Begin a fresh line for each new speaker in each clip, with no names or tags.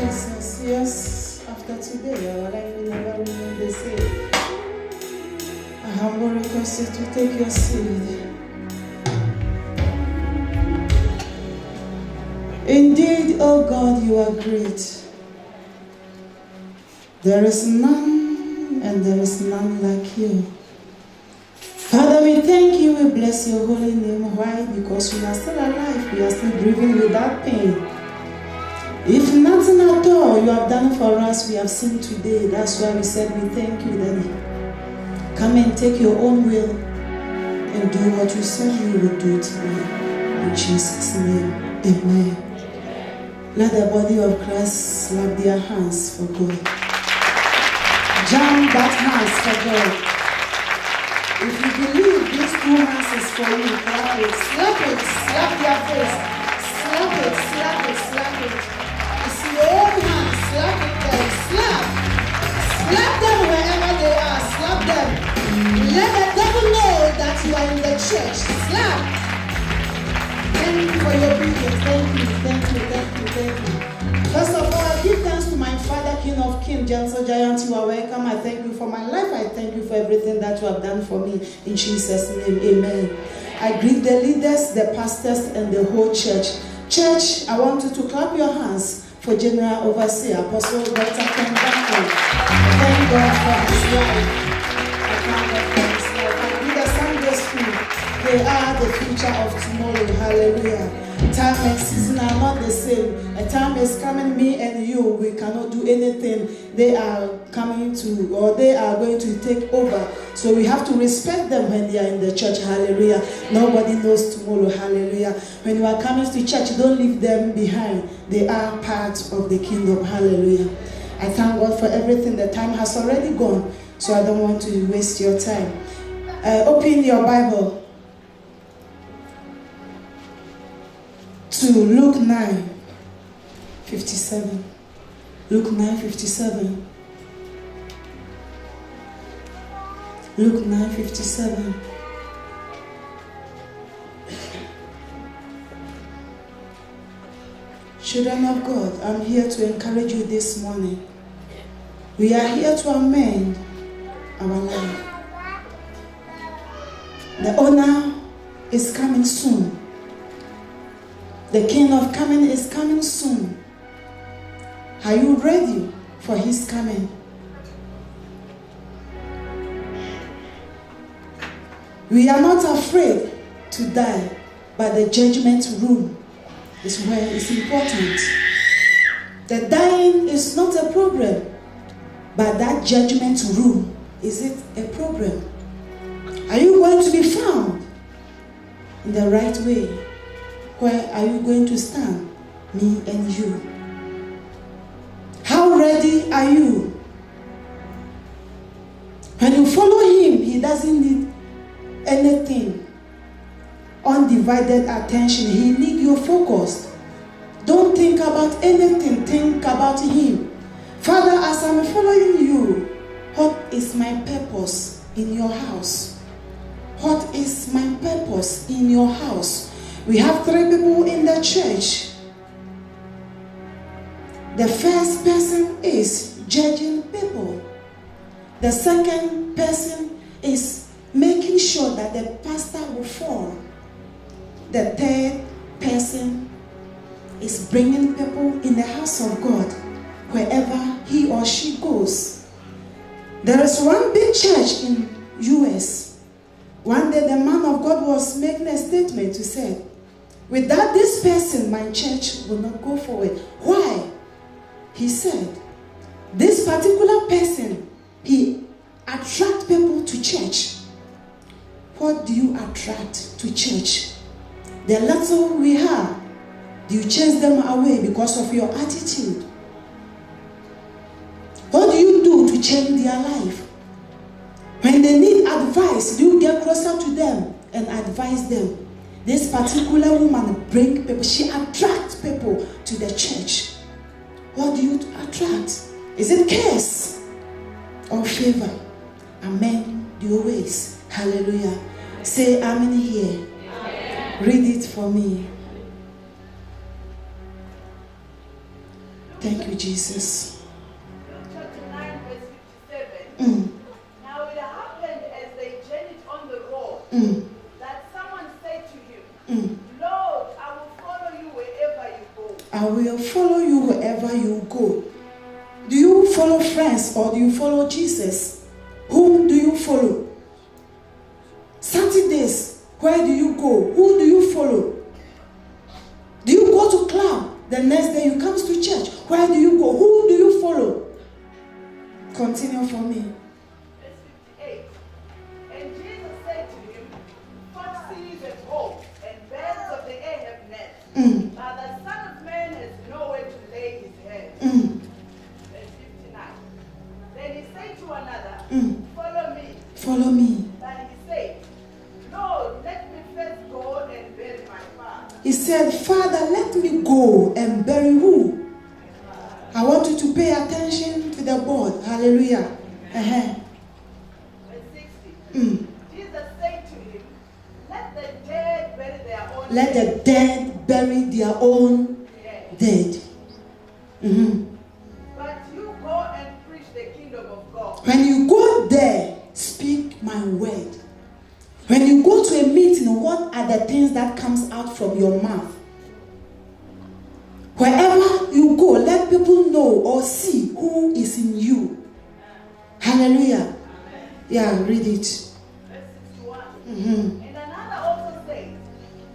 Jesus, yes, after today, our life will never remain the same. I humble request you to take your seat. Indeed, oh God, you are great. There is none, and there is none like you. Father, we thank you, we bless your holy name. Why? Because we are still alive, we are still breathing without pain. If nothing at all you have done for us, we have seen today. That's why we said we thank you, Daddy. Come and take your own will and do what you said you would do today. In Jesus' name, amen. Let the body of Christ slap their hands for God. Jam that hands for God. If you believe these two hands is for you, clap it, slap their face. Slap it, slap it, slap it. It's your own hands, slap it there, slap. Slap them wherever they are, slap them. Let the devil know that you are in the church. Slap. Thank you for your obedience. Thank you. First of all, I give thanks to my Father, King of Kings, Gentle Giant. You are welcome. I thank you for my life. I thank you for everything that you have done for me. In Jesus' name, amen. I greet the leaders, the pastors, and the whole church. Church, I want you to clap your hands for General Overseer, Apostle Dr. Ken Bako. Thank God for his life. I thank God for his life. I greet the Sunday school. They are the future of tomorrow. Hallelujah. Time and season are not the same. A time is coming, me and you, we cannot do anything. They are coming to, or they are going to take over. So we have to respect them when they are in the church. Hallelujah. Nobody knows tomorrow. Hallelujah. When you are coming to church, don't leave them behind. They are part of the kingdom. Hallelujah. I thank God for everything. The time has already gone, so I don't want to waste your time. Open your Bible to Luke 9:57. Luke 9:57. Luke 9:57. Children of God, I'm here to encourage you this morning. We are here to amend our life. The owner is coming soon. The King of coming is coming soon. Are you ready for his coming? We are not afraid to die, but the judgment room is where it's important. The dying is not a problem, but that judgment room, is it a problem? Are you going to be found in the right way? Where are you going to stand? Me and you. How ready are you? When you follow him, he doesn't need anything. Undivided attention. He needs your focus. Don't think about anything. Think about him. Father, as I'm following you, what is my purpose in your house? What is my purpose in your house? We have 3 people in the church. The first person is judging people. The second person is making sure that the pastor will fall. The third person is bringing people in the house of God wherever he or she goes. There is one big church in US. One day the man of God was making a statement to say, without this person, my church will not go forward. Why? He said, this particular person, he attracts people to church. What do you attract to church? The little we have, do you chase them away because of your attitude? What do you do to change their life? When they need advice, do you get closer to them and advise them? This particular woman brings people, she attracts people to the church. What do you attract? Is it curse or favor? Amend your ways. Hallelujah. Say amen here. Amen. Read it for me. Thank you, Jesus.
Chapter 9, verse 57. Now it happened as they journeyed on the road that someone said to him, Lord, I will follow you wherever you go.
I will follow you wherever you go. Do you follow friends or do you follow Jesus? Whom do you follow? Saturdays, where do you go? Who do you follow? Do you go to club? The next day you come to church. Where do you go? Who do you follow? Continue for me.
Verse 58. And Jesus said to him, Foxes have holes, and birds of the air have nests, but the Son of Man has nowhere to lay his head. Verse 59. Then he said to another, Follow me.
Follow me.
But he said, Lord, let me first go and bury my father.
He said, Father, let me go and bury who? I want you to pay attention to the board. Hallelujah.
Verse 60. Jesus said to him, Let the dead bury their own
Let
dead.
the dead bury their own dead.
But you go and preach the kingdom of God.
When you go there, speak my word. When you go to a meeting, what are the things that comes out from your mouth? Wherever you go, let people know or see who is in you. Hallelujah. Yeah, read it.
Verse 61. And another also says,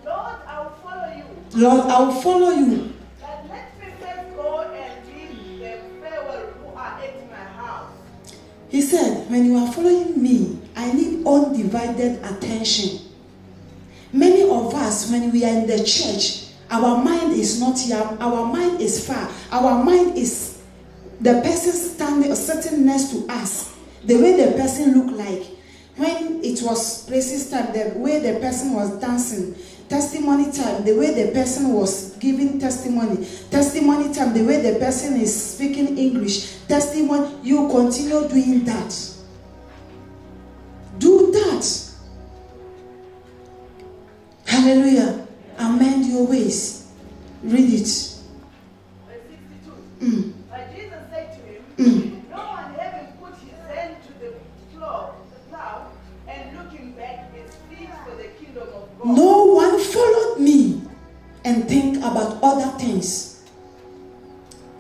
Lord, I will follow you.
Lord, I will follow you.
But let me first go and bid the farewell who are at my house.
He said, when you are following me, I need undivided attention. Many of us, when we are in the church, our mind is not here. Our mind is far. Our mind is the person standing or sitting next to us. The way the person looked like. When it was praises time, the way the person was dancing. Testimony time, the way the person was giving testimony. Testimony time, the way the person is speaking English. Testimony, you continue doing that. Do that. Hallelujah. Amend your ways. Read it.
Verse 62. But Jesus said to him, No one having put his hand to the plow, and looking back is fit for the kingdom of God.
No one followed me and think about other things.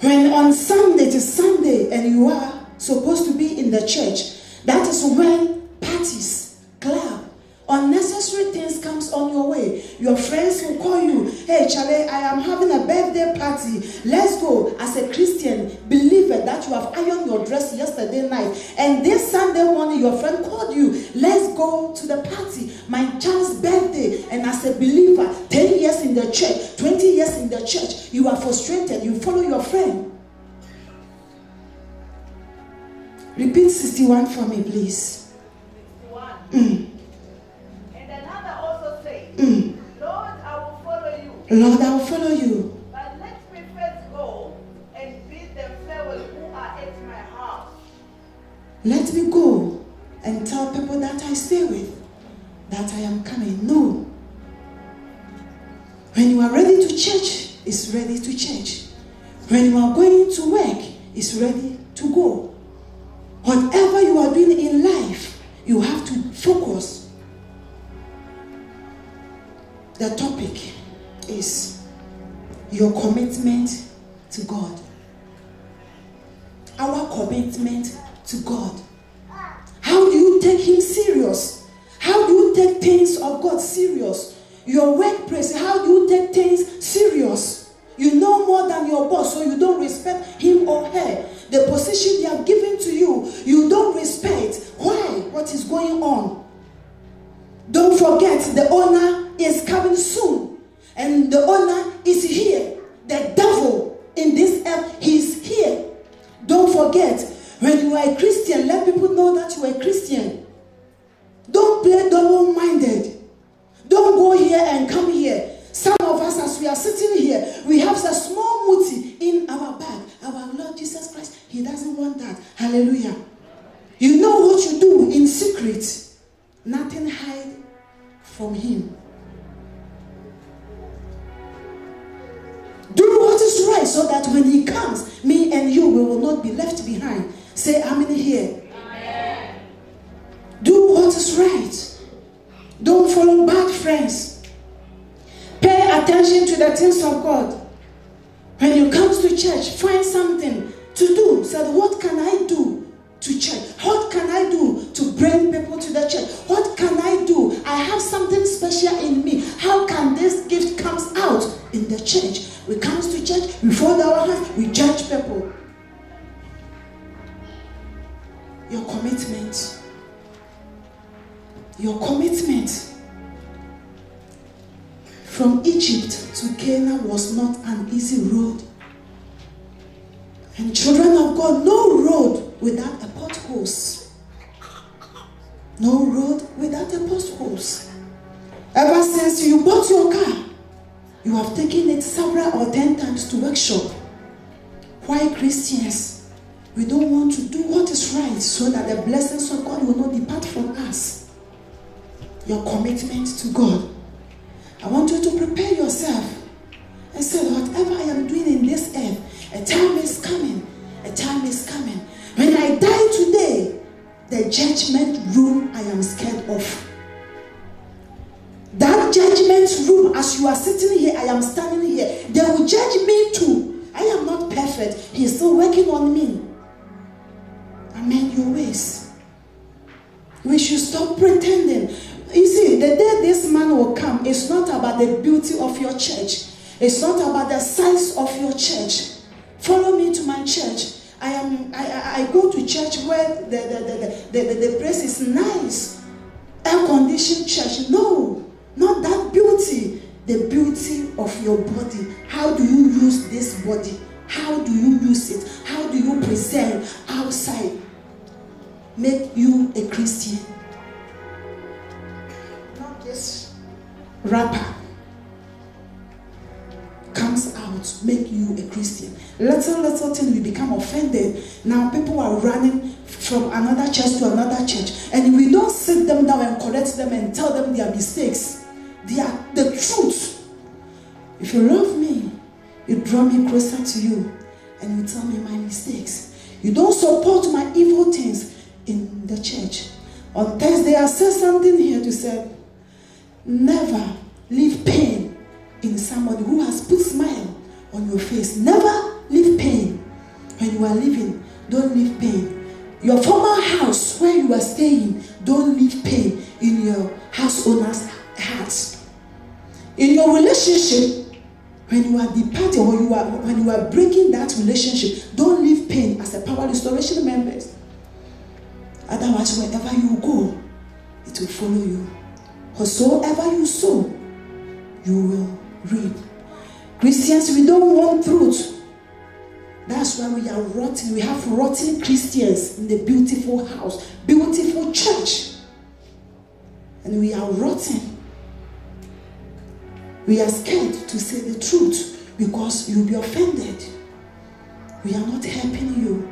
When on Sunday to Sunday and you are supposed to be in the church, that is when parties, club, unnecessary things comes on your way. Your friends will call you, hey Charlie, I am having a birthday party. Let's go. As a Christian believer that you have ironed your dress yesterday night, and this Sunday morning your friend called you, let's go to the party. My child's birthday. And as a believer, 10 years in the church, 20 years in the church, you are frustrated. You follow your friend. Repeat 61 for me, please.
61. Lord, I will follow you.
Lord, I will follow you.
But let me first go and bid them farewell who are at my house.
Let me go and tell people that I stay with, that I am coming. No. When you are ready to church, it's ready to church. When you are going to work, it's ready to go. Whatever you are doing in life, you have to focus. The topic is your commitment to God. Our commitment to God. How do you take Him serious? How do you take things of God serious? Your workplace, how do you take things serious? You know more than your boss, so you don't respect him or her. The position they have given to you, you don't respect. Why? What is going on? Don't forget, the owner is coming soon. And the owner is here. The devil in this earth, he is here. Don't forget, when you are a Christian, let people know that you are a Christian. Don't play double-minded. Don't go here and come here. Some of us, as we are sitting here, we have a small muti in our bag. Our Lord Jesus Christ, He doesn't want that. Hallelujah. You know what you do in secret. Nothing hide from Him. Do what is right so that when He comes, not be left behind. Say amen here. Amen. Do what is right. Don't follow bad friends. Pay attention to the things of God. When you come to church, find something to do. Say, what can I do to church? What can I do to bring people to the church? What can I do? I have something special in me. How can this gift come out in the church? We come to church, we fold our hands, we judge people. Your commitment. Your commitment. From Egypt to Canaan was not an easy road. And children of God, no road without a potholes. No road without a potholes. Ever since you bought your car, you have taken it several or 10 times to workshop. Why Christians? We don't want to do what is right so that the blessings of God will not depart from us. Your commitment to God. I want you to prepare yourself and say, whatever I am doing in this earth, a time is coming. A time is coming. When I die today, the judgment room I am scared of. That judgment room, as you are sitting here, I am standing here. They will judge me too. I am not perfect. He is still working on me. Amend your ways. We should stop pretending. You see, the day this man will come, it's not about the beauty of your church. It's not about the size of your church. Follow me to my church. I go to church where the place is nice, air-conditioned church. No, not that beauty. The beauty of your body. How do you use this body? How do you use it? How do you present outside? Make you a Christian. Not this rapper comes out, make you a Christian. Little thing, we become offended. Now people are running from another church to another church, and we don't sit them down and correct them and tell them their mistakes. They are the truth. If you love me, you draw me closer to you, and you tell me my mistakes. You don't support my evil things in the church. On Thursday, I said something here to say, never leave pain in somebody who has put smile on your face. Never leave pain. When you are living, don't leave pain. Your former house where you are staying, don't leave pain in your house owner's heart. In your relationship, when you are departing or when you are breaking that relationship, don't leave pain as a power restoration member. Otherwise, wherever you go, it will follow you. Whatsoever you sow, you will reap. Christians, we don't want truth. That's why we are rotten. We have rotten Christians in the beautiful house, beautiful church. And we are rotten. We are scared to say the truth because you'll be offended. We are not helping you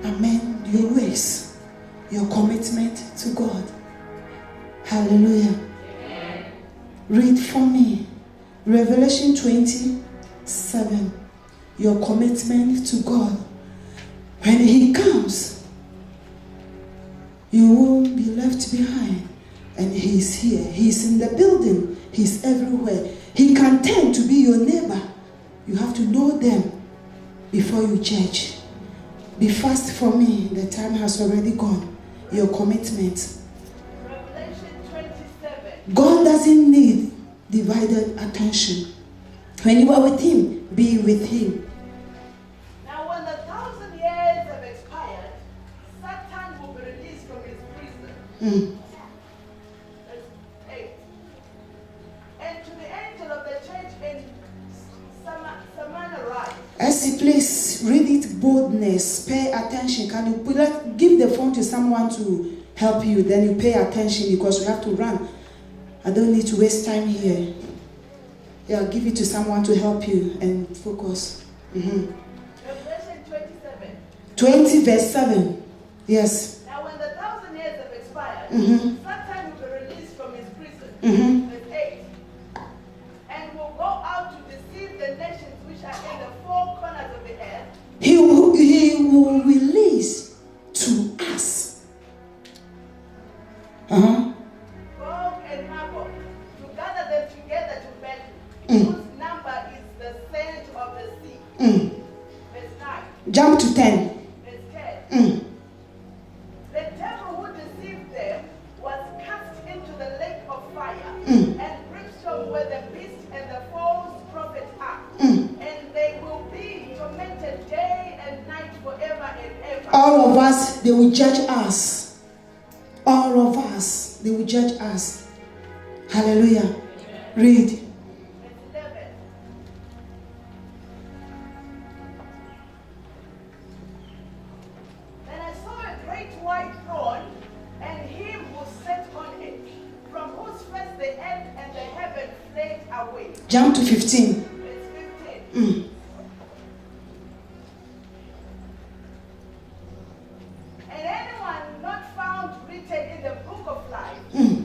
amend your ways, your commitment to God. Hallelujah. Amen. Read for me Revelation 20:7. Your commitment to God. When He comes, you won't be left behind. And He's here. He's in the building. He's everywhere. He can tend to be your neighbor. You have to know them before you judge. Be fast for me. The time has already gone. Your commitment.
Revelation 27.
God doesn't need divided attention. When you are with Him, be with Him.
Now when the 1,000 years have expired, Satan will be released from his prison. Verse 8. And to the angel of the church in Smyrna write.
Essie, please read it boldness. Pay attention. Can you give the phone to someone to help you? Then you pay attention because we have to run. I don't need to waste time here. Yeah, give it to someone to help you and focus.
Revelation 27.
20 verse 7. Yes.
Now when the 1,000 years have expired, Satan will be released from his prison. Verse 8. And will go out to deceive the nations which are in the four corners of the earth.
He will to 10.
Verse 10. The devil who deceived them was cast into the lake of fire and brimstone where the beast and the false prophet are. And they will be tormented day and night forever and ever.
All of us, they will judge us. All of us, they will judge us. Hallelujah. Read.
Verse 11. Then I saw a great white throne, and him who sat on it, from whose face the earth and the heaven fled away.
Jump to 15.
Verse 15. And anyone not found written in the book of life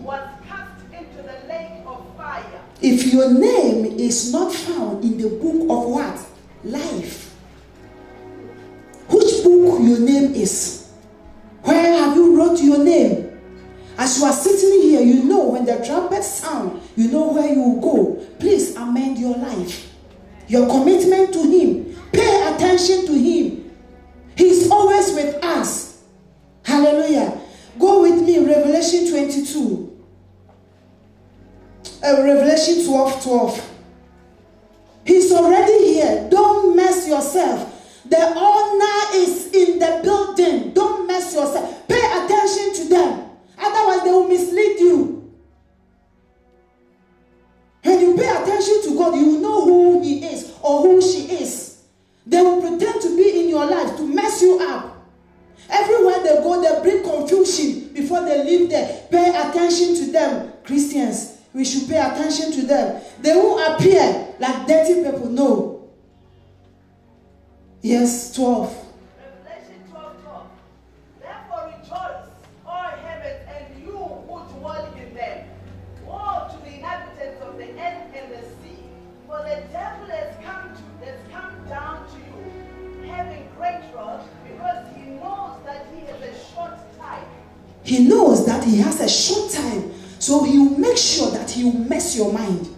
was cast into the lake of fire.
If your name is not found in the book of what? Life. Which book your name is? Where have you wrote your name? As you are sitting here, you know when the trumpet sound, you know where you will go. Please amend your life. Your commitment to Him. Pay attention to Him. He's always with us. Hallelujah. Go with me, Revelation 22. Revelation 12:12. He's already here. Don't mess yourself. The honor is in the building. Don't mess yourself. Pay attention to them. Otherwise, they will mislead you. When you pay attention to God, you know who He is or who she is. They will pretend to be in your life to mess you up. Everywhere they go, they bring confusion before they leave there. Pay attention to them. Christians, we should pay attention to them. They won't appear like dirty people. No. Yes, 12.
Revelation 12:12. Therefore rejoice, all heavens, and you who dwell in them. Woe to the inhabitants of the earth and the sea, for the devil has come down to you, having great wrath, because he knows that he has a short time.
He knows that he has a short time, so he will make sure that he will mess your mind.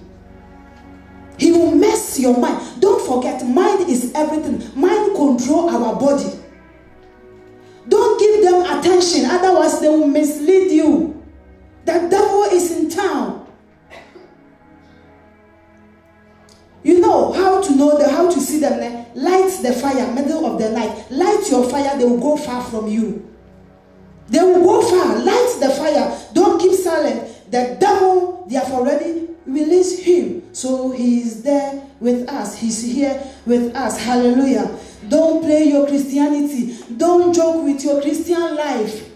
He will mess your mind. Don't forget, mind is everything. Mind control our body. Don't give them attention, otherwise they will mislead you. The devil is in town. You know how to see them. Light the fire, middle of the night. Light your fire, they will go far from you. They will go far. Light the fire. Don't keep silent. The devil, they have already released him. So he is there with us. He's here with us. Hallelujah. Don't play your Christianity. Don't joke with your Christian life.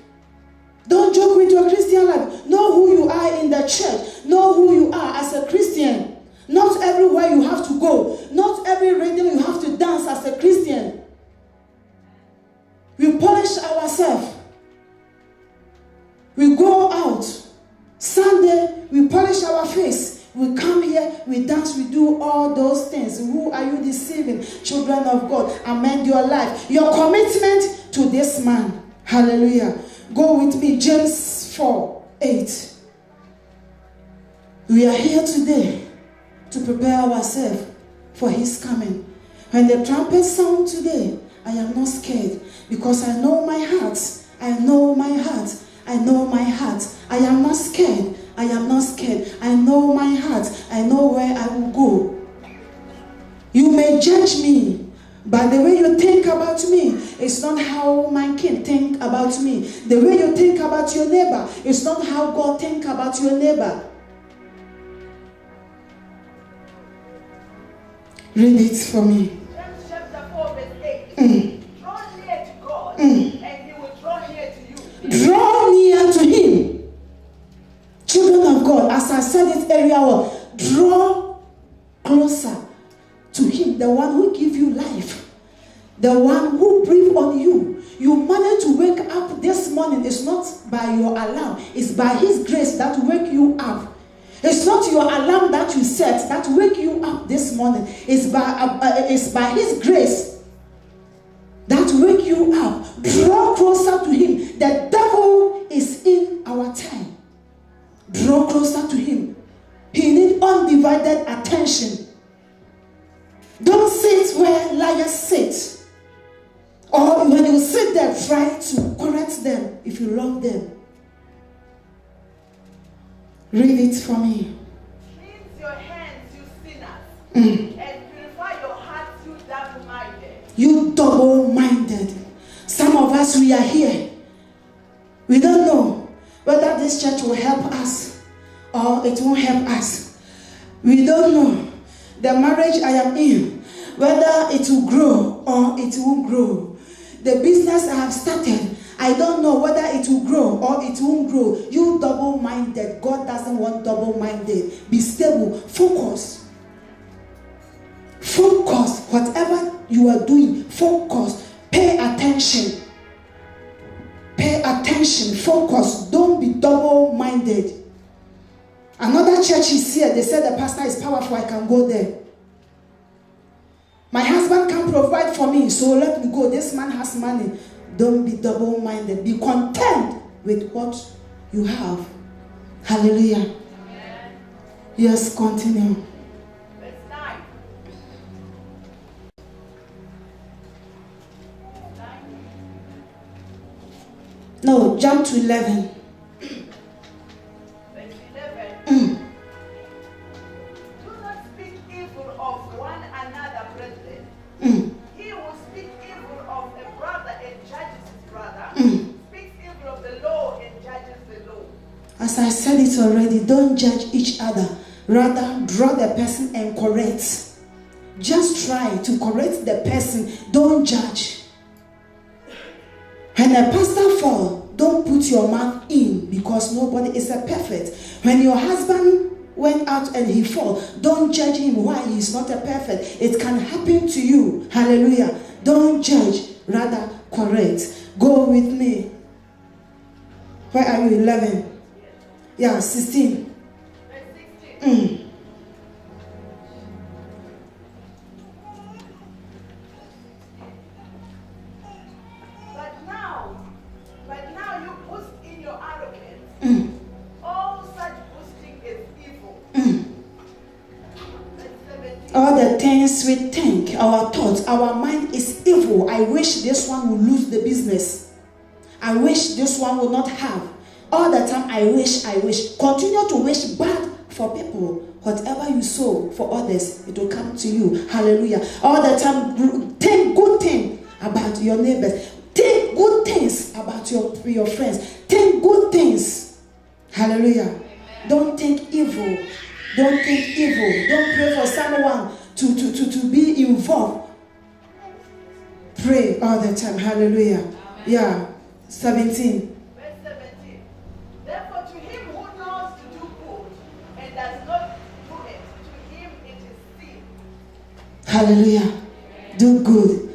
Don't joke with your Christian life. Know who you are in the church. Know who you are as a Christian. Not everywhere you have to go. Not every rhythm you have to dance as a Christian. We polish ourselves. We go out. Sunday, we polish our face. We come here, we dance, we do all those things. Who are you deceiving? Children of God, amend your life. Your commitment to this man. Hallelujah. Go with me, James 4:8. We are here today to prepare ourselves for his coming. When the trumpet sound today, I am not scared because I know my heart. I know my heart. I know my heart. I am not scared. I am not scared. I know my heart. I know where I will go. You may judge me, but the way you think about me is not how my king think about me. The way you think about your neighbor is not how God think about your neighbor. Read it for me.
James chapter 4 verse 8. Draw near to God and he will draw near to you.
Draw near to him. Children of God, as I said it earlier, draw closer to him, the one who gives you life, the one who breathes on you. You managed to wake up this morning. It's not by your alarm, it's by his grace that wake you up. It's not your alarm that you set that wake you up this morning. It's by his grace that wake you up. Draw closer to him. The devil is in our time. Draw closer to him. He needs undivided attention. Don't sit where liars sit, or sit there trying to correct them if you love them. Read it for me.
Cleanse your hands, you sinners, and purify your hearts, you double-minded.
You double-minded. Some of us, we are here. We don't know whether this church will help us or it won't help us. We don't know the marriage I am in, whether it will grow or it won't grow. The business I have started, I don't know whether it will grow or it won't grow. You double-minded. God doesn't want double-minded. Be stable. Focus. Focus. Whatever you are doing, focus. Pay attention. Pay attention. Focus. Don't be double-minded. Another church is here. They said the pastor is powerful. I can go there. My husband can provide for me, so let me go. This man has money. Don't be double-minded. Be content with what you have. Hallelujah.
Amen.
Yes, continue.
Verse 9. 9.
No, jump to 11.
Verse 11. Do not speak evil of one another, brethren. He who speaks evil of a brother and judges his brother, speaks evil of the law and judges the law.
As I said it already, don't judge each other. Rather, draw the person and correct. Just try to correct the person. Don't judge. When a pastor falls, don't put your mouth in, because nobody is a perfect. When your husband went out and he fall, don't judge him why he's not a perfect. It can happen to you. Hallelujah. Don't judge, rather correct. Go with me. Where are you? 11. Yeah, 16.
Verse 16. But now you boast in your arrogance. All such boasting is evil. Verse 17.
All the things we think, our thoughts, our mind is evil. I wish this one will lose the business. I wish this one will not have. All the time, I wish. Continue to wish bad for people. Whatever you sow for others, it will come to you. Hallelujah. All the time, think good things about your neighbors. Think good things about your friends. Think good things. Hallelujah. Amen. Don't think evil. Don't think evil. Don't pray for someone to be involved. Pray all the time. Hallelujah. Amen. Yeah. 17.
Verse 17. Therefore, to him who knows to do good and does not do it, to him it is sin.
Hallelujah. Amen. Do good.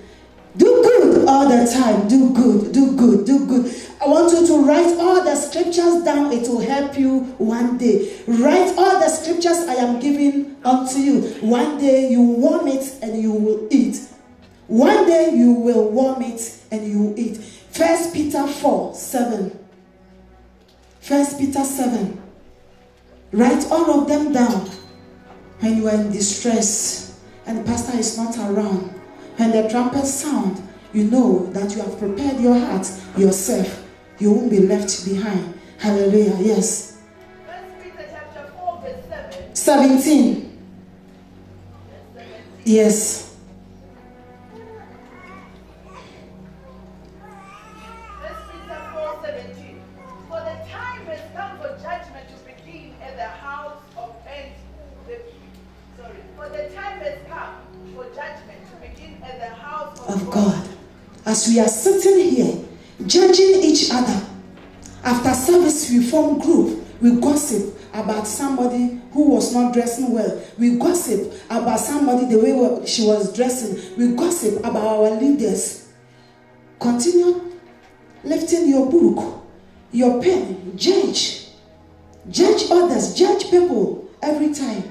Do good all the time. Do good. Do good. Do good. I want you to write all the scriptures down. It will help you one day. Write all the scriptures I am giving unto you. One day you warm it and you will eat. One day you will warm it and you will eat. 1 Peter 4:7. 1 Peter 7. Write all of them down. When you are in distress and the pastor is not around, when the trumpet sound, you know that you have prepared your heart yourself. You won't be left behind. Hallelujah. Yes.
1 Peter chapter 4 verse 7.
17. Yes.
1 Peter 4:17. For the time has come for judgment to begin at the house of For the time has come for judgment to begin at the house
of God. As we are sitting here, judging each other, after service we form group, we gossip about somebody who was not dressing well. We gossip about somebody the way she was dressing. We gossip about our leaders. Continue lifting your book, your pen, judge. Judge others, judge people every time.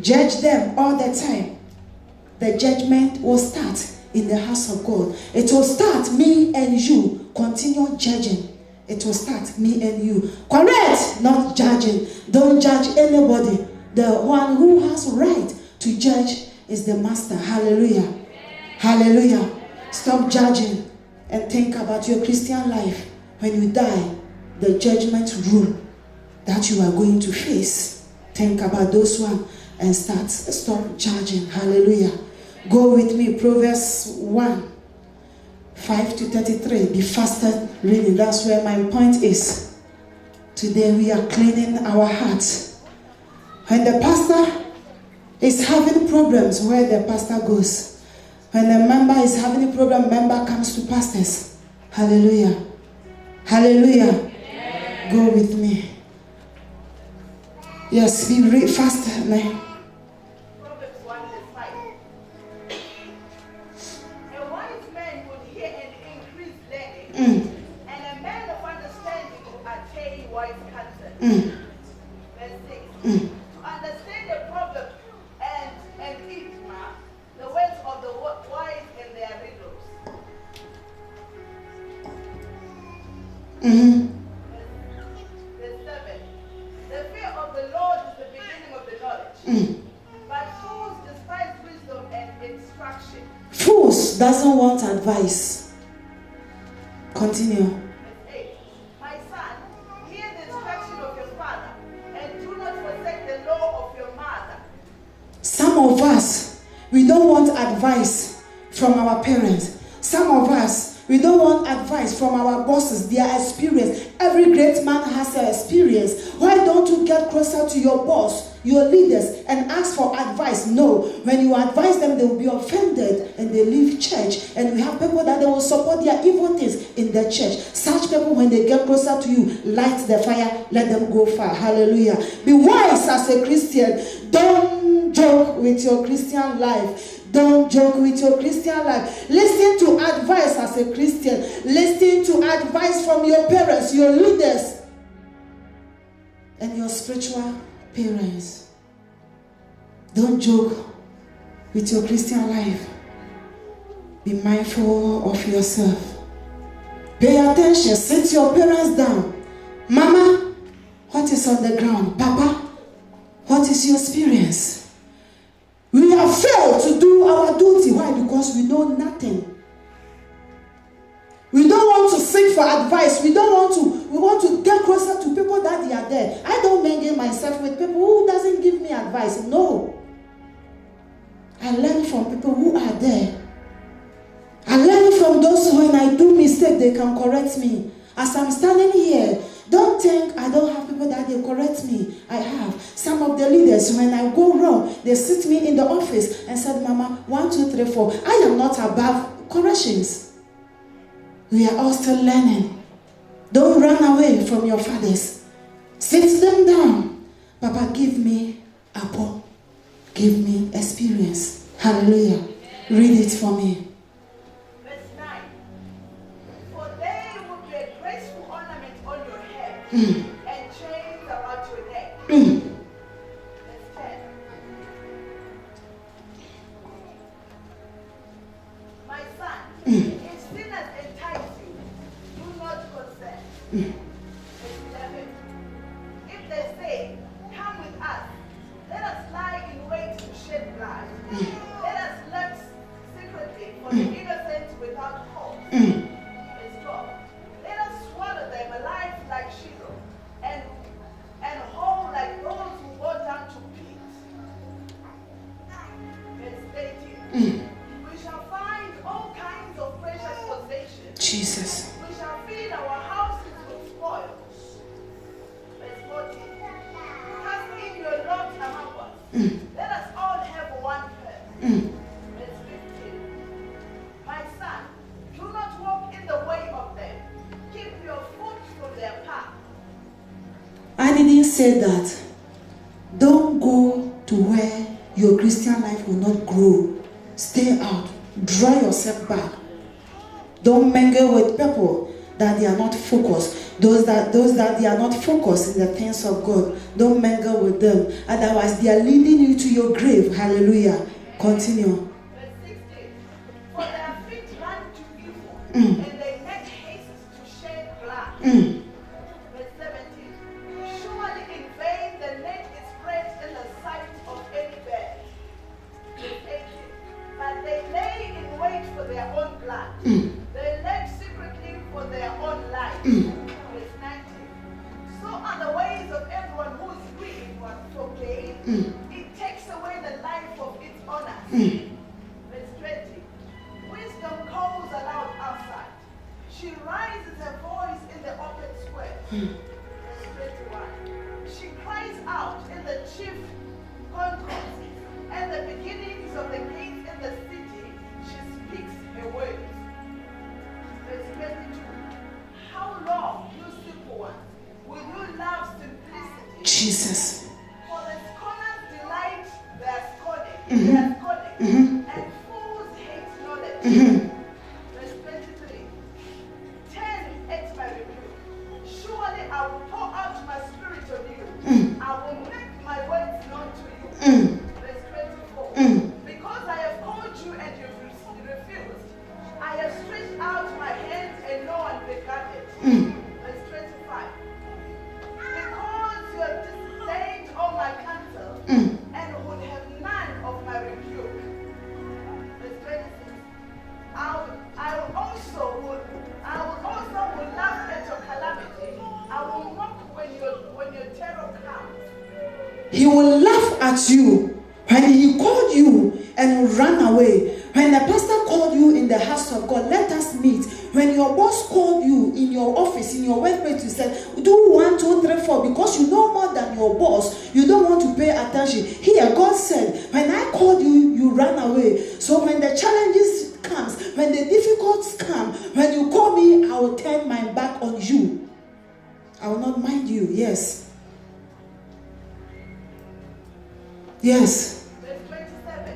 Judge them all the time. The judgment will start in the house of God. It will start me and you. Continue judging. It will start me and you. Correct, not judging. Don't judge anybody. The one who has right to judge is the master. Hallelujah. Hallelujah. Stop judging. and think about your Christian life. When you die, the judgment room that you are going to face. Think about those ones and stop judging. Hallelujah. Go with me, Proverbs 1, 5 to 33. Be faster reading. That's where my point is. Today we are cleaning our hearts. When the pastor is having problems, where the pastor goes. When the member is having a problem, member comes to pastors. Hallelujah. Hallelujah. Amen. Go with me. Yes, we read faster. Man.
Proverbs 1 verse 5. A wise man will hear and increase learning, and a man of understanding will attain wise counsel. Verse 6. To understand the problem and eat the words of the wise and their riddles. Verse 7. The fear of the Lord is the beginning of the knowledge. But fools despise wisdom and instruction.
Fools doesn't want advice. Continue.
Verse 8. My son, hear the instruction of your father, and do not forsake the law of your mother.
Some of us, we don't want advice from our parents. Some of us, we don't want advice from our bosses, their experience. Every great man has an experience. Why don't you get closer to your boss, your leaders, and ask for advice? No. When you advise them, they will be offended and they leave church. And we have people that they will support their evil things in the church. Such people, when they get closer to you, light the fire, let them go far. Hallelujah. Be wise as a Christian. Don't joke with your Christian life. Don't joke with your Christian life. Listen to advice as a Christian. Listen to advice from your parents, your leaders, and your spiritual parents. Don't joke with your Christian life. Be mindful of yourself. Pay attention. Sit your parents down. Mama, what is on the ground? Papa, what is your experience? We have failed to do our duty. Why? Because we know nothing. We don't want to seek for advice. We want to get closer to people that they are there. I don't mingle myself with people who doesn't give me advice. No. I learn from people who are there. I learn from those who, when I do mistake, they can correct me. As I'm standing here, don't think I don't have people that they correct me. I have. Some of the leaders, when I go wrong, they sit me in the office and said, Mama, 1, 2, 3, 4. I am not above corrections. We are all still learning. Don't run away from your fathers. Sit them down. Papa, give me apple. Give me experience. Hallelujah. Read it for me.
And chains about your neck. Verse 10. My son, if sinners entice you, do not consent. Verse 11. If they say, come with us, let us lie in wait to shed blood. Let us lurk secretly for the innocent without cause. Verse 12. Let us swallow them alive like sheep. And whole like those who go down to pit. Verse 18. We shall find all kinds of precious possessions.
Jesus.
We shall feed our houses with spoils. Verse 14. Cast in your lot among us. Let us all have one purse. Verse 15. My son, do not walk in the way of them. Keep your foot from their path.
I didn't say that. Don't go to where your Christian life will not grow. Stay out. Draw yourself back. Don't mingle with people that they are not focused. Those that they are not focused in the things of God. Don't mingle with them. Otherwise, they are leading you to your grave. Hallelujah. Continue.
Verse 16. For their feet run to evil, and their neck hastes to shed blood. Verse 17. Surely in vain the net is spread in the sight of any bird. Verse 18. But they lay in wait for their own blood. They lurk Verse 19. So are the ways of everyone who is greedy for gain. It takes away the life of its owner. Verse 20. Wisdom calls aloud outside. She raises her voice in the open square. Verse 21. She cries out in the chief concourse and the beginnings of the gates in the city. She speaks her words. Verse 22. How long, you simple ones, will you love simplicity?
Jesus.
For the scorners delight their scorning, and fools hate knowledge. Verse 23. Turn at my rebuke. Surely I will pour out my spirit on you. I will make my words known to you. Verse 24. Because I have called you and you refused, I have stretched out my hands and no one began it. Verse 25. Because you have disdained all my counsel and would have none of my rebuke. Verse 26. I will also laugh at your calamity. I will mock when your terror comes.
He will laugh at you when he called you and ran away. When the pastor called you in the house of God, let us meet. When your boss called you in your office, in your workplace, you said, do 1, 2, 3, 4, because you know more than your boss. You don't want to pay attention. Here, God said, when I called you, you ran away. So when the challenges comes, when the difficulties come, when you call me, I will turn my back on you. I will not mind you. Yes. Yes.
Verse 27.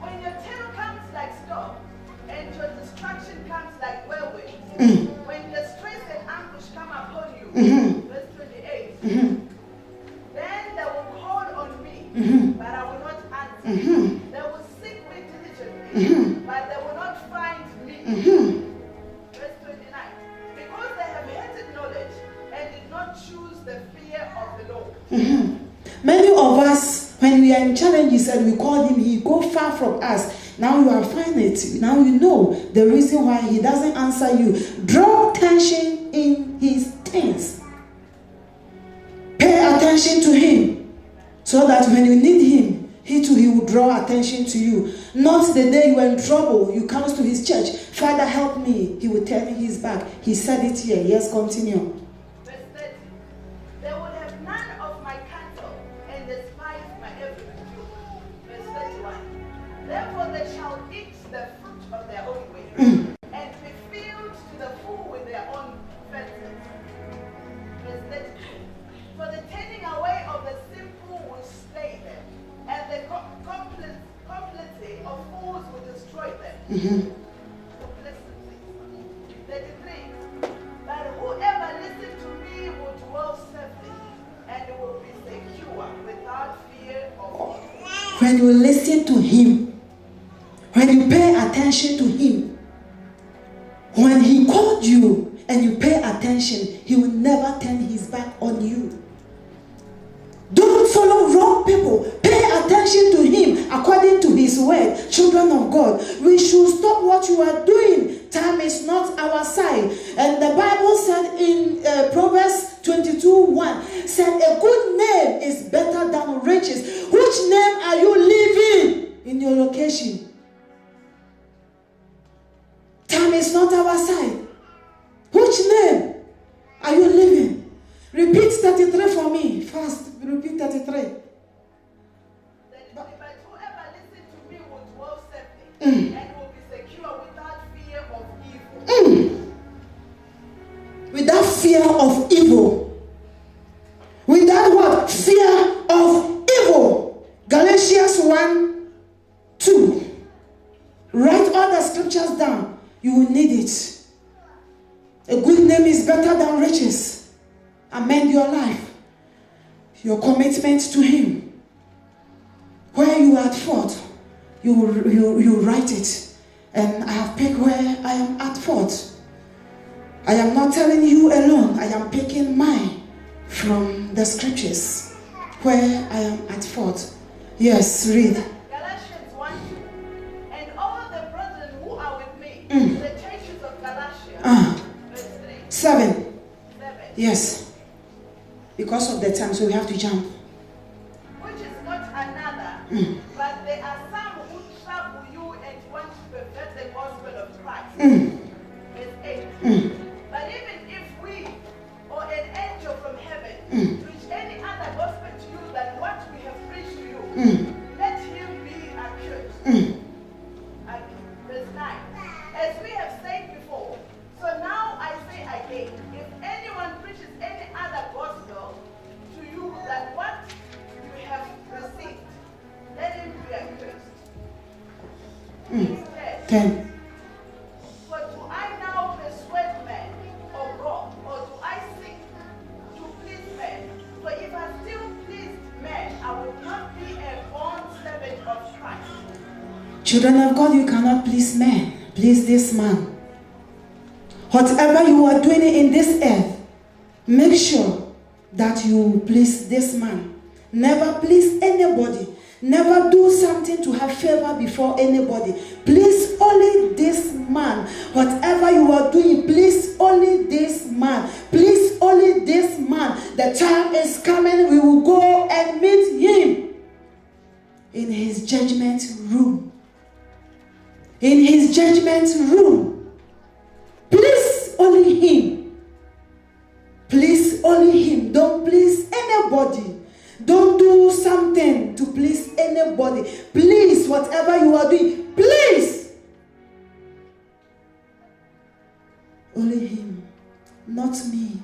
When your terror comes like storm, and your destruction comes like whirlwind, when distress and anguish come upon you, verse 28. Then they will call on me, but I will not answer. They will seek me diligently, but they will not find me. Verse 29. Because they have hated knowledge and did not choose the fear of the Lord.
Many of us, when we are in challenges and we call him, he go far from us. Now you are finding it. Now you know the reason why he doesn't answer you. Draw attention in his things. Pay attention to him, so that when you need him, he too, he will draw attention to you. Not the day you are in trouble, you come to his church, Father, help me. He will turn his back. He said it here. Yes, continue.
Verse 30. They will have none of my counsel and despise my every rebuke. Verse 31. Therefore they shall eat the fruit of their own way, and be filled to the full with their own fences. Verse 32. For the turning away of the simple will slay them, and the complicity of fools will destroy them. Complicity. 33. But whoever listens to me will dwell safely, and will be secure without fear of evil.
When you listen to him, when you pay attention to him, when he called you and you pay attention, he will never turn his back on you. Don't follow wrong people. Pay attention to him according to his word. Children of God, we should stop what you are doing. Time is not our side. And the Bible said in Proverbs 22:1, said a good name is better than riches. Which name are you living in your location? Time is not our side. Which name are you living? Repeat 33 for me. Fast. Repeat 33.
But whoever listens to me will dwell safely, and will be secure without fear of evil.
Without fear of evil. Without what? Fear of evil. Galatians 1:2. Write all the scriptures down. You will need it. A good name is better than riches. Amend your life. Your commitment to him. Where you are at fault, you write it. And I have picked where I am at fault. I am not telling you alone. I am picking mine from the scriptures where I am at fault. Yes, read.
Galatians 1:2. And all the brethren who are with me, the churches of Galatia, verse 3.
7. Yes. Because of the time, so we have to jump.
Which is not another, but there are some who trouble you and want to pervert the gospel of Christ. Verse 8. But even if we or an angel from heaven preach any other gospel to you than what we have preached to you, let him be accused. Verse 9. As we have said before, so now I say again, if anyone preaches any other gospel to you than what you have received, let him be accursed.
10.
For do I now persuade men of God, or do I seek to please men? For if I still pleased men, I would not be a bond servant of Christ.
Children of God, you cannot please men. Please this man. Whatever you are doing in this earth, make sure that you please this man. Never please anybody. Never do something to have favor before anybody. Please only this man. Whatever you are doing, please only this man. Please only this man. The time is coming, we will go and meet him in his judgment room. In his judgment room. Please only him. Please only him. Don't please anybody. Don't do something to please anybody. Please, whatever you are doing, please. Only him, not me.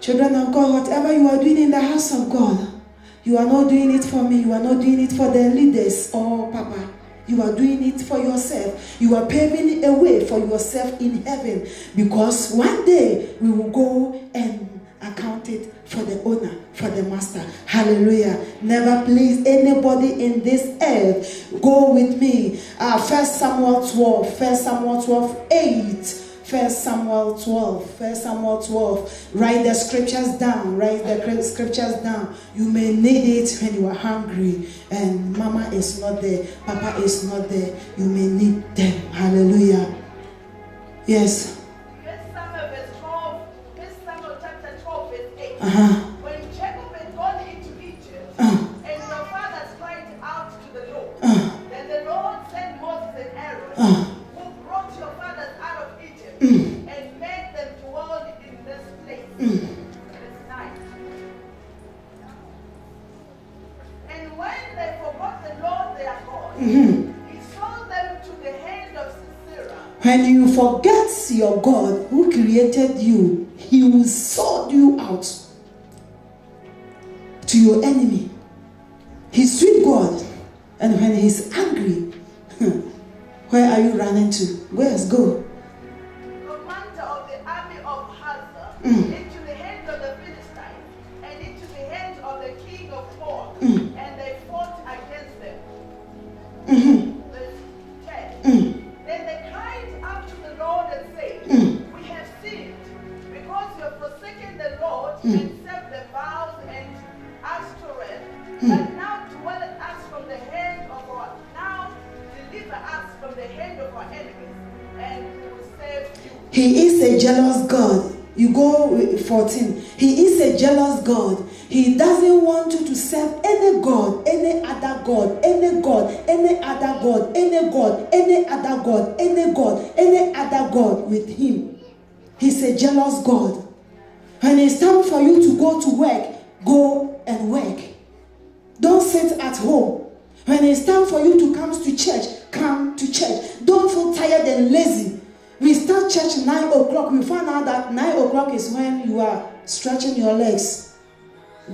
Children of God, whatever you are doing in the house of God, you are not doing it for me. You are not doing it for the leaders or Papa. You are doing it for yourself. You are paving a way for yourself in heaven, because one day we will go and account it for the owner, for the master. Hallelujah. Never please anybody in this earth. Go with me. 1 Samuel 12. 1 Samuel 12, 8. 1 Samuel 12. 1 Samuel 12. Write the scriptures down. Write the scriptures down. You may need it when you are hungry and mama is not there, papa is not there. You may need them. Hallelujah. Yes.
When Jacob had gone into Egypt, and your fathers cried out to the Lord, then the Lord sent Moses and Aaron, who brought your fathers out of Egypt, and made them dwell in this place. Verse 9. And when they forgot the Lord their God, he sold them to the hand of Sisera.
When you forget your God who created you, he will sort you out to your enemy. He's sweet God. And when he's angry, where are you running to? Where's go?
Commander of the army of Hazar, into the hands of the Philistines, and into the hands of the king of Moab, and they fought against them. Verse 10. Then they cried up to the Lord and said, we have sinned, because you have forsaken the Lord and served the vows and Ashtoreth, but now dwelleth us from the hand of our, now deliver us from the hand of our enemies, and we will serve you.
He is a jealous God. You go with 14. He is a jealous God. He doesn't want you to serve any God, any other God, any God, any other God, any God, any other God, any God, any other God with him. He's a jealous God. When it's time for you to go to work, go and work. Don't sit at home. When it's time for you to come to church, come to church. Don't feel tired and lazy. We start church 9 o'clock. We find out that 9 o'clock is when you are stretching your legs.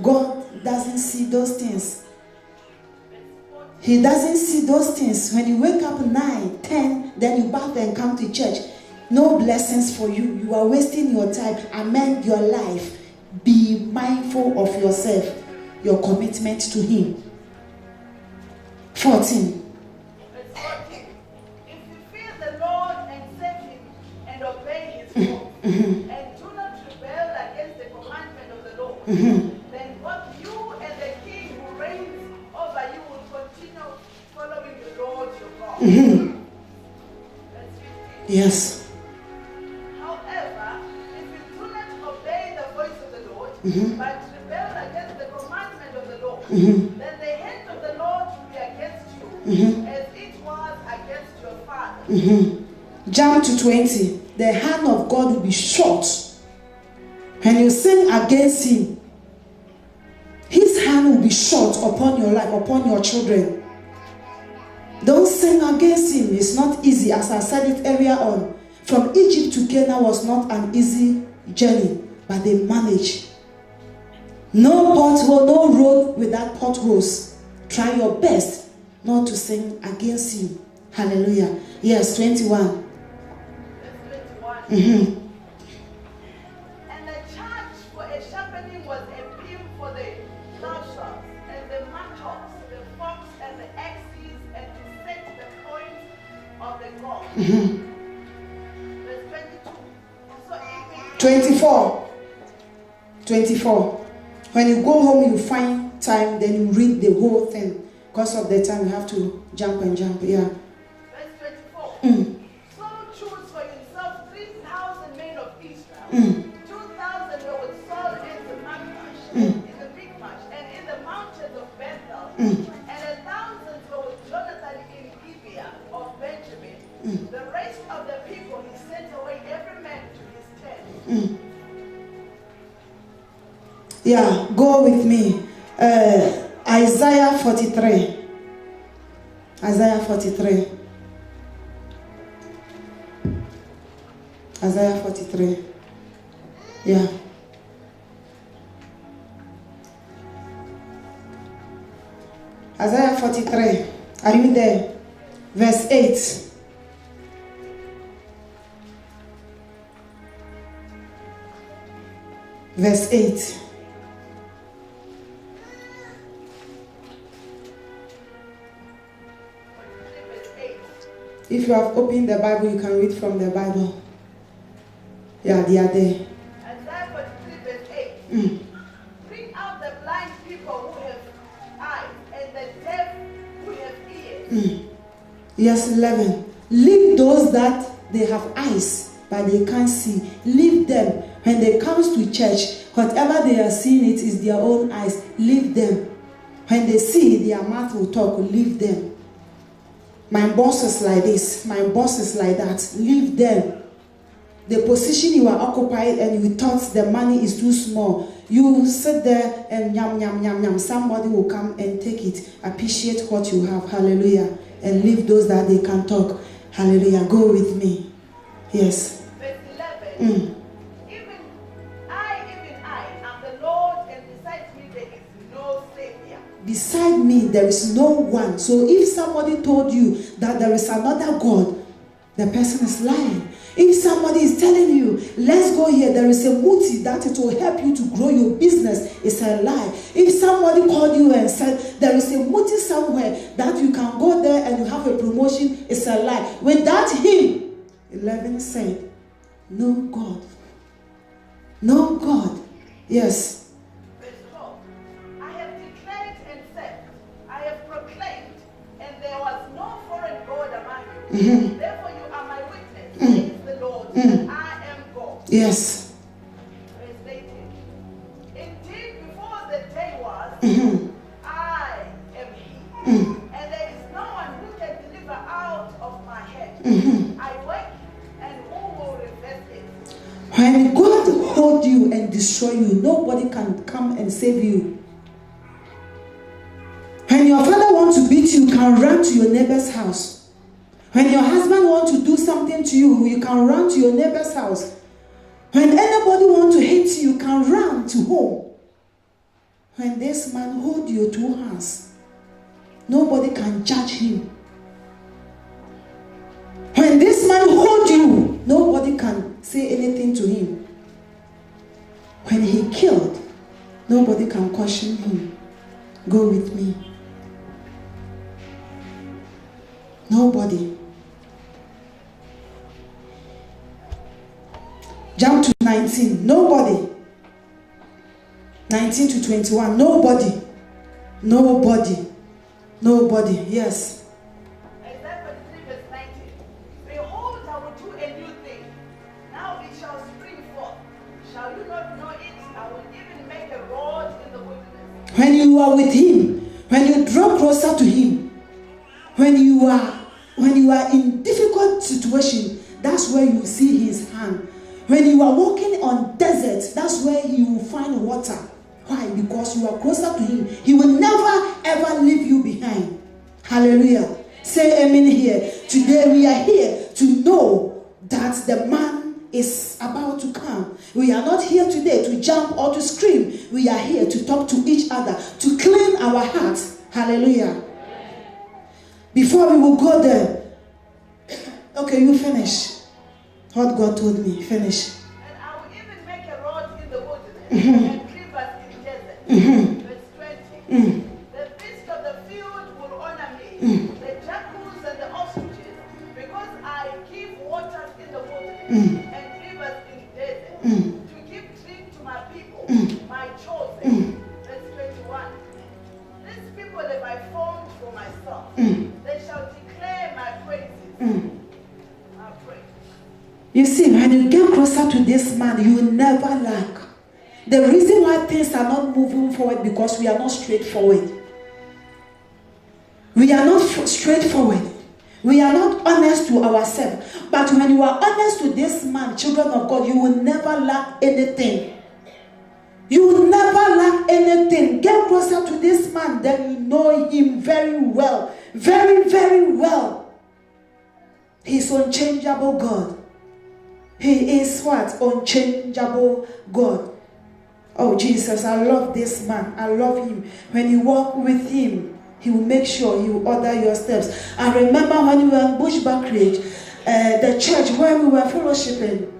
God doesn't see those things. He doesn't see those things. When you wake up 9, 10, then you bath and come to church. No blessings for you. You are wasting your time. Amend your life. Be mindful of yourself, your commitment to him. 14.
If you fear the Lord and serve him and obey his law, and do not rebel against the commandment of the Lord, then both you and the king who reigns over you will continue following the Lord your God. Verse 15.
Yes.
However, if you do not obey but rebelled against the commandment of the Lord, then the hand of the Lord will be against you, as it was against your father.
Jump to 20. The hand of God will be short. When you sin against him, his hand will be short upon your life, upon your children. Don't sin against him. It's not easy, as I said it earlier on. From Egypt to Canaan was not an easy journey, but they managed. No pothole, no road without potholes. Try your best not to sin against him. Hallelujah. Yes, 21.
Verse 21. And the charge for a sharpening was a beam for the ploughshares, and the mattocks, the forks, and the axes, and to set the points of the gong. Verse 22. So if
24. 24. When you go home, you find time, then you read the whole thing. Because of the time, you have to jump and jump. Yeah.
Verse 24. So choose for yourself 3,000 men of Israel. 2,000 were with Saul in the Michmash, in the Michmash, and in the mountains of Bethel, and 1,000 were with Jonathan in Gibeah of Benjamin. The rest of the people he sent away every man to his tent.
Yeah, go with me. Isaiah 43. Isaiah 43. Isaiah 43. Yeah. Isaiah 43. Are you there? Verse 8. Verse 8. If you have opened the Bible, you can read from the Bible. Yeah, they are there.
Isaiah 43 verse 8. Bring out the blind people who have eyes, and the deaf who have ears.
Yes, 11. Leave those that they have eyes, but they can't see. Leave them. When they come to church, whatever they are seeing, it is their own eyes. Leave them. When they see, their mouth will talk. Leave them. My boss is like this. My boss is like that. Leave them. The position you are occupied and you thought the money is too small. You sit there and yum, yum, yum, yum. Somebody will come and take it. Appreciate what you have. Hallelujah. And leave those that they can talk. Hallelujah. Go with me. Yes.
Verse 11. Even I am the Lord, and besides me there is no Savior.
Beside me, there is no one. So if somebody told you that there is another God, the person is lying. If somebody is telling you, let's go here, there is a muti that it will help you to grow your business, it's a lie. If somebody called you and said, there is a muti somewhere that you can go there and you have a promotion, it's a lie. Without him, 11 said, no God. No God. Yes.
Verse 12. I have declared and said, I have proclaimed, and there was no foreign God among you. Therefore you are my witness, says the Lord, that I am God.
Yes.
Verse 18. Indeed, before the day was, I am He, and there is no one who can deliver out of my hand. I work, and who will reverse it?
When God hold you and destroy you, nobody can come and save you. When your father wants to beat you, you can run to your neighbor's house. When your husband wants to do something to you, you can run to your neighbor's house. When anybody wants to hate you, you can run to home. When this man hold your two hands, nobody can judge him. When this man hold you, nobody can say anything to him. When he killed, nobody can question him. Go with me. Nobody. Jump to 19. Nobody. 19 to 21. Nobody. Nobody. Nobody. Yes.
Isaiah 43 verse 19. Behold, I will do a new thing. Now it shall spring forth. Shall you not know it? I will even make
you are with him, when you draw closer to him, when you are in difficult situation, that's where you see his hand. When you are walking on desert, that's where you will find water. Why? Because you are closer to him. He will never ever leave you behind. Hallelujah. Say amen here. Today we are here to know that the man is about to come. We are not here today to jump or to scream. We are here to talk to each other, to clean our hearts. Hallelujah. Before we will go there, okay, you finish what God told me. Finish.
And I will even make a road in the wilderness and rivers in the desert. Verse 20. The beasts of the field will honor me, the jackals and the ostriches, because I give waters in the wilderness and rivers in the desert, to give drink to my people, my chosen. Verse 21. These people have I formed for myself. They shall declare my praises. I pray.
You see, when you get closer to this man, you will never lack. The reason why things are not moving forward because we are not straightforward. We are not straightforward. We are not honest to ourselves. But when you are honest to this man, children of God, you will never lack anything. You will never lack anything. Get closer to this man, then you know him very well. Very, very well. He's unchangeable God. He is what? Unchangeable God. Oh, Jesus, I love this man. I love him. When you walk with him, he will make sure he will order your steps. I remember when we were in Bushback Ridge, the church where we were fellowshipping,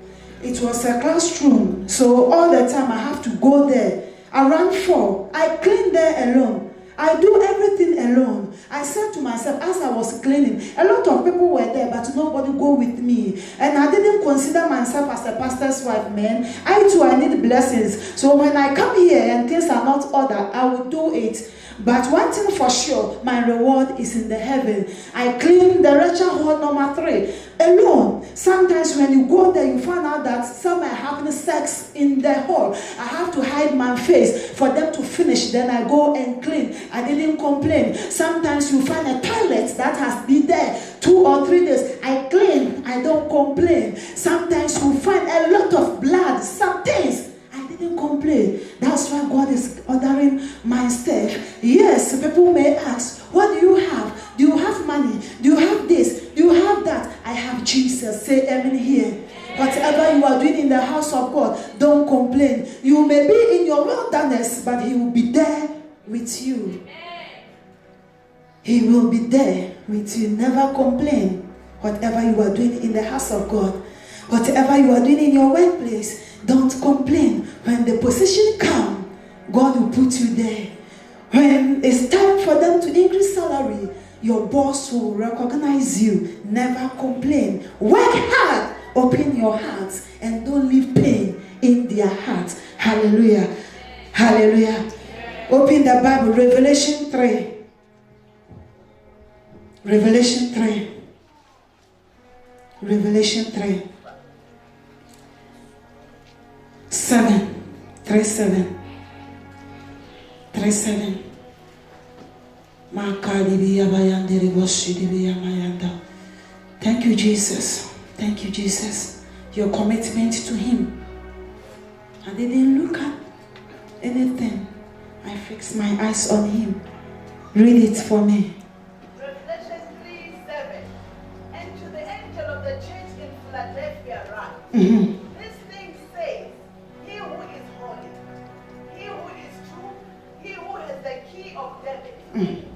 it was a classroom. So all the time I have to go there. Around 4, I clean there alone. I do everything alone. I said to myself, as I was cleaning, a lot of people were there, but nobody go with me. And I didn't consider myself as a pastor's wife, man. I too, I need blessings. So when I come here and things are not ordered, I will do it. But one thing for sure, my reward is in the heaven. I clean the lecture hall number 3 alone. Sometimes when you go there, you find out that some are having sex in the hall. I have to hide my face for them to finish. Then I go and clean. I didn't complain. Sometimes you find a toilet that has been there 2 or 3 days. I clean. I don't complain. Sometimes you find a lot of blood. Some things. Didn't complain. That's why God is ordering my step. Yes, people may ask, what do you have? Do you have money? Do you have this? Do you have that? I have Jesus. Say amen here. Whatever you are doing in the house of God, don't complain. You may be in your wilderness, but he will be there with you. He will be there with you. Never complain. Whatever you are doing in the house of God, whatever you are doing in your workplace, don't complain. When the position comes, God will put you there. When it's time for them to increase salary, your boss will recognize you. Never complain. Work hard. Open your heart and don't leave pain in their hearts. Hallelujah. Hallelujah. Open the Bible. Revelation 3. Revelation 3. Revelation 3. 7. 3:7. 3:7. Thank you, Jesus. Thank you, Jesus. Your commitment to him. I didn't look at anything. I fixed my eyes on him. Read it for me.
Revelation 3:7. And to the angel of the church in Philadelphia write, this thing says, he who is holy, he who is true, he who has the key of David,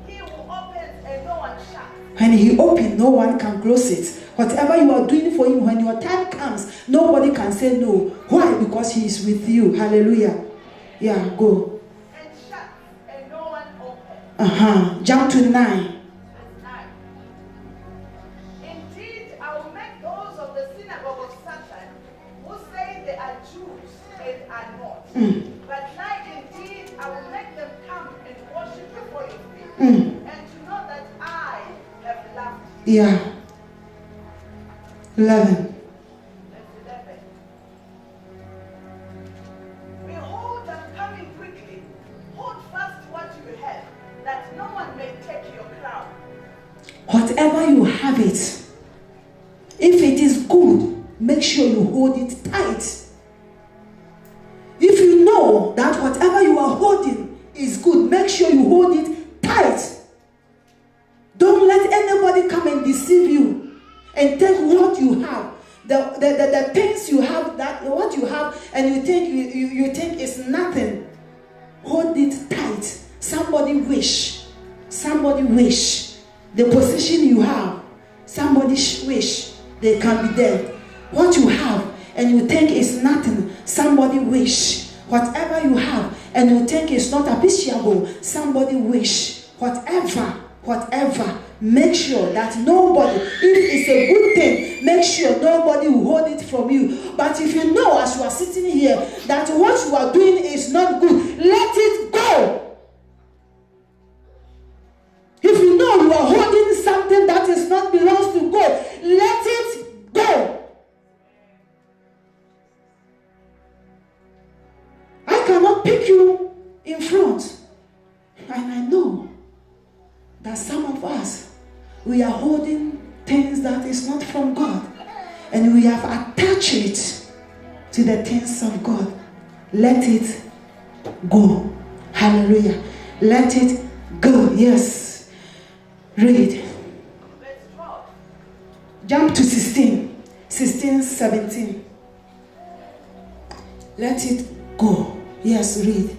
he who opens and no one shuts.
When he opens, no one can close it. Whatever you are doing for him, when your time comes, nobody can say no. Why? Because he is with you. Hallelujah. Yeah, go.
And shuts and no one opens.
Jump to 9.
Indeed, I will make those of the synagogue of Satan who say they are Jews and are not. But lie indeed, I will make them come and worship before your feet. And to know that I have loved you.
Yeah. 11.
Verse 11. Behold, I'm coming quickly. Hold fast what you
Whatever you have it, if it is good, make sure you hold it tight. If you know that whatever you are holding is good, make sure you hold it tight. Don't let anybody come and deceive you and take what you have. The things you have, that what you have, and you think is nothing. Hold it tight. Somebody wish the position you have. Somebody wish they can be there. What you have and you think is nothing. Somebody wish whatever you have and you think is not appreciable. Somebody wish whatever. Make sure that nobody, if it's a good thing, make sure nobody will hold it from you. But if you know as you are sitting here that what you are doing is not good, let it go. If you know you are holding something that is not belongs to God, let it go. I cannot pick you in front. And I know that some of us, we are holding things that is not from God. And we have attached it to the things of God. Let it go. Hallelujah. Let it go. Yes. Read. Jump to 16. 16, 17. Let it go. Yes, read.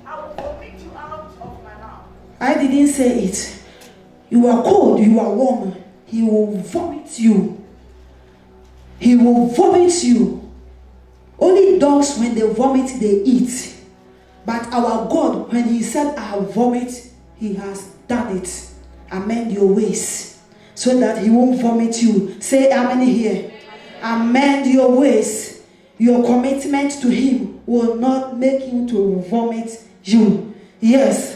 I will vomit you out of my mouth.
I didn't say it. You are cold, you are warm. He will vomit you. He will vomit you. Only dogs, when they vomit, they eat. But our God, when He said, I vomit, He has done it. Amend your ways so that He won't vomit you. Say amen here. Amend your ways. Your commitment to Him will not make Him to vomit you. Yes.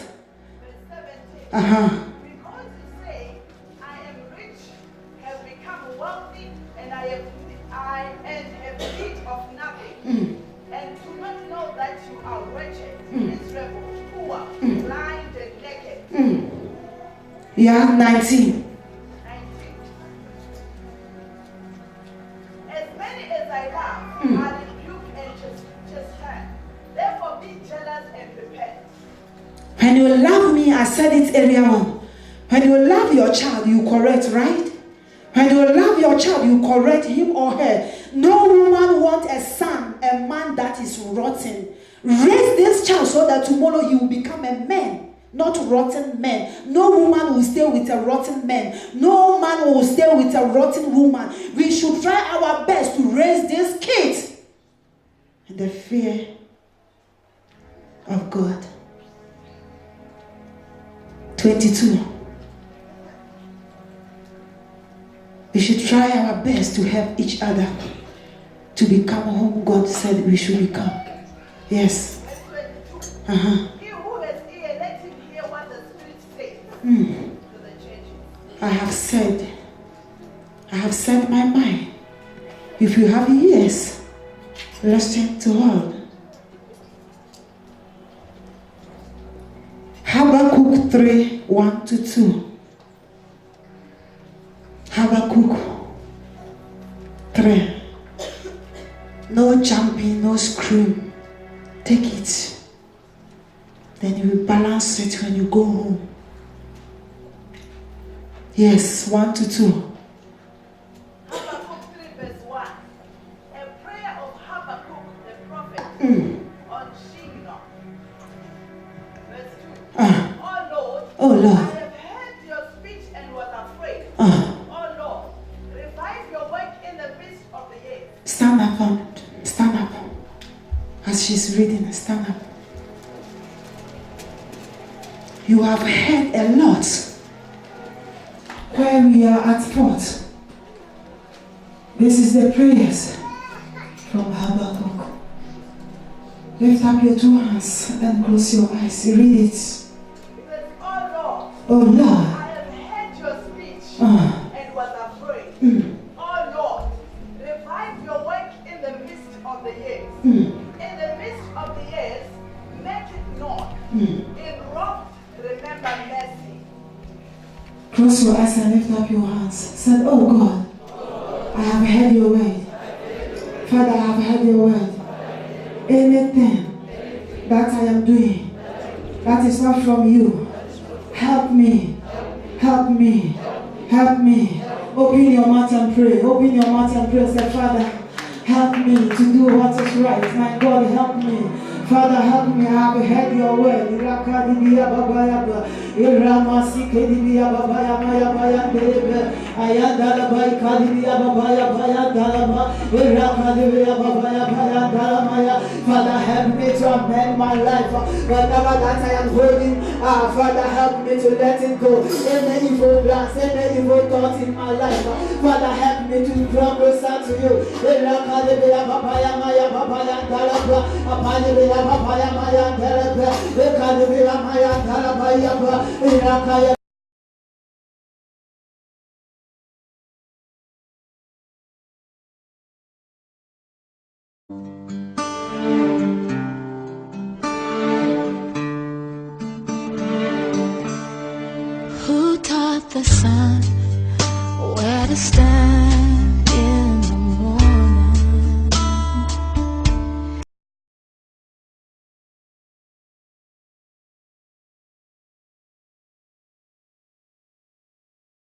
Because you say, I am rich, have become wealthy, and I have need of nothing, and do not know that you are wretched, miserable, poor, blind, and naked.
Yeah, 19.
As many as I love, I rebuke and chastise. Therefore be jealous and repent.
When you love me, I said it earlier on. When you love your child, you correct, right? When you love your child, you correct him or her. No woman wants a son, a man that is rotten. Raise this child so that tomorrow he will become a man, not rotten man. No woman will stay with a rotten man. No man will stay with a rotten woman. We should try our best to raise this kid in the fear of God. 22. We should try our best to help each other to become whom God said we should become. Yes.
He who has ear, let him hear what the Spirit says to the churches.
I have said my mind. If you have ears, listen to all. Habakkuk 3, 1-2. Habakkuk 3. No jumping, no scream. Take it. Then you will balance it when you go home. Yes, 1-2.
Habakkuk 3 verse 1. A prayer of Habakkuk the prophet on Shinar. Verse 2. Oh Lord, I have heard your speech and was afraid. Oh Lord, revive your work in the midst of the years.
Stand up. Stand up. As she's reading, stand up. You have heard a lot where we are at fault. This is the prayers from Habakkuk. Lift up your two hands and close your eyes. Read it.
Says, oh
Oh Lord,
I have heard your speech and was afraid. Oh Lord, revive your work in the midst of the years. In
Close your eyes and lift up your hands. Said, oh God, I have heard your word. Father, I have heard your word. Anything that I am doing that is not from you, help me. Help me. Help me. Open your mouth and pray. Open your mouth and pray. Say, Father, help me to do what is right. My God, help me. Father, help me. I have heard your word. Father, help me to amend my life. Whatever that I am holding, Father, help me to let it go. Any evil plans, any evil thoughts in my life, Father, help me to draw closer to you.
Who taught the sun where to stand?